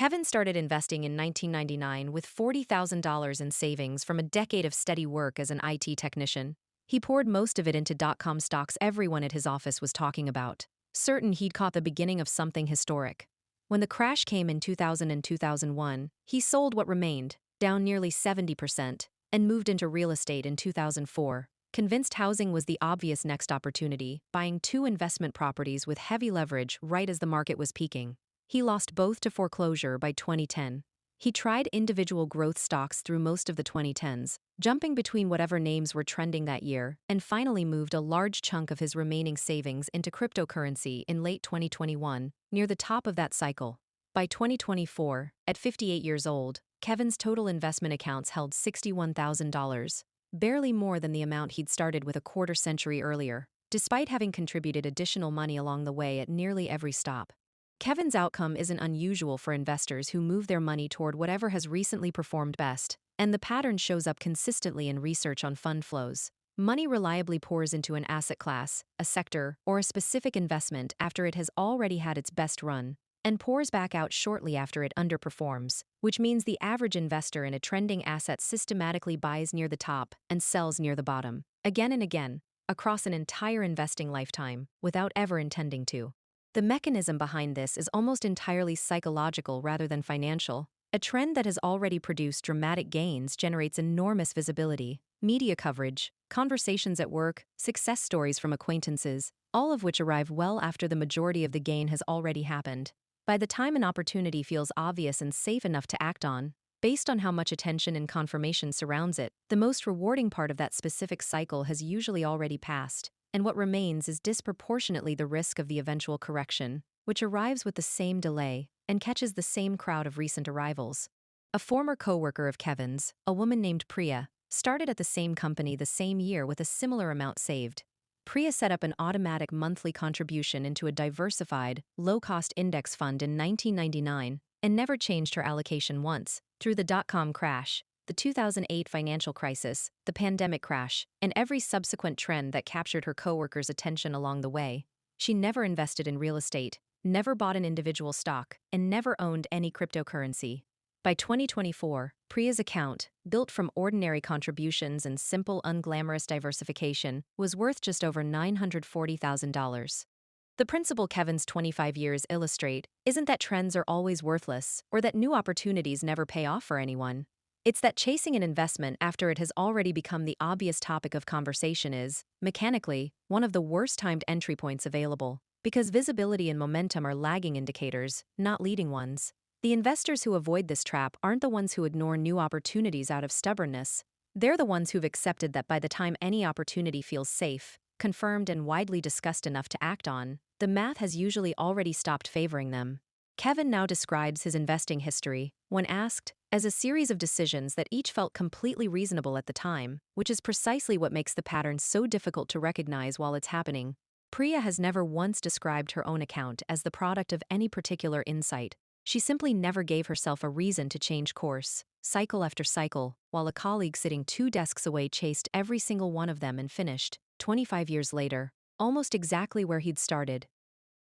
Kevin started investing in 1999 with $40,000 in savings from a decade of steady work as an IT technician. He poured most of it into dot-com stocks everyone at his office was talking about, certain he'd caught the beginning of something historic. When the crash came in 2000 and 2001, he sold what remained, down nearly 70%, and moved into real estate in 2004, convinced housing was the obvious next opportunity, buying two investment properties with heavy leverage right as the market was peaking. He lost both to foreclosure by 2010. He tried individual growth stocks through most of the 2010s, jumping between whatever names were trending that year, and finally moved a large chunk of his remaining savings into cryptocurrency in late 2021, near the top of that cycle. By 2024, at 58 years old, Kevin's total investment accounts held $61,000, barely more than the amount he'd started with a quarter century earlier, despite having contributed additional money along the way at nearly every stop. Kevin's outcome isn't unusual for investors who move their money toward whatever has recently performed best, and the pattern shows up consistently in research on fund flows. Money reliably pours into an asset class, a sector, or a specific investment after it has already had its best run, and pours back out shortly after it underperforms, which means the average investor in a trending asset systematically buys near the top and sells near the bottom, again and again, across an entire investing lifetime, without ever intending to. The mechanism behind this is almost entirely psychological rather than financial. A trend that has already produced dramatic gains generates enormous visibility, media coverage, conversations at work, success stories from acquaintances, all of which arrive well after the majority of the gain has already happened. By the time an opportunity feels obvious and safe enough to act on, based on how much attention and confirmation surrounds it, the most rewarding part of that specific cycle has usually already passed, and what remains is disproportionately the risk of the eventual correction, which arrives with the same delay and catches the same crowd of recent arrivals. A former coworker of Kevin's, a woman named Priya, started at the same company the same year with a similar amount saved. Priya set up an automatic monthly contribution into a diversified, low-cost index fund in 1999 and never changed her allocation once. Through the dot-com crash, the 2008 financial crisis, the pandemic crash, and every subsequent trend that captured her coworkers' attention along the way, she never invested in real estate, never bought an individual stock, and never owned any cryptocurrency. By 2024, Priya's account, built from ordinary contributions and simple, unglamorous diversification, was worth just over $940,000. The principle Kevin's 25 years illustrate isn't that trends are always worthless or that new opportunities never pay off for anyone. It's that chasing an investment after it has already become the obvious topic of conversation is, mechanically, one of the worst-timed entry points available, because visibility and momentum are lagging indicators, not leading ones. The investors who avoid this trap aren't the ones who ignore new opportunities out of stubbornness. They're the ones who've accepted that by the time any opportunity feels safe, confirmed and widely discussed enough to act on, the math has usually already stopped favoring them. Kevin now describes his investing history, when asked, as a series of decisions that each felt completely reasonable at the time, which is precisely what makes the pattern so difficult to recognize while it's happening. Priya has never once described her own account as the product of any particular insight. She simply never gave herself a reason to change course, cycle after cycle, while a colleague sitting 2 desks away chased every single one of them and finished, 25 years later, almost exactly where he'd started,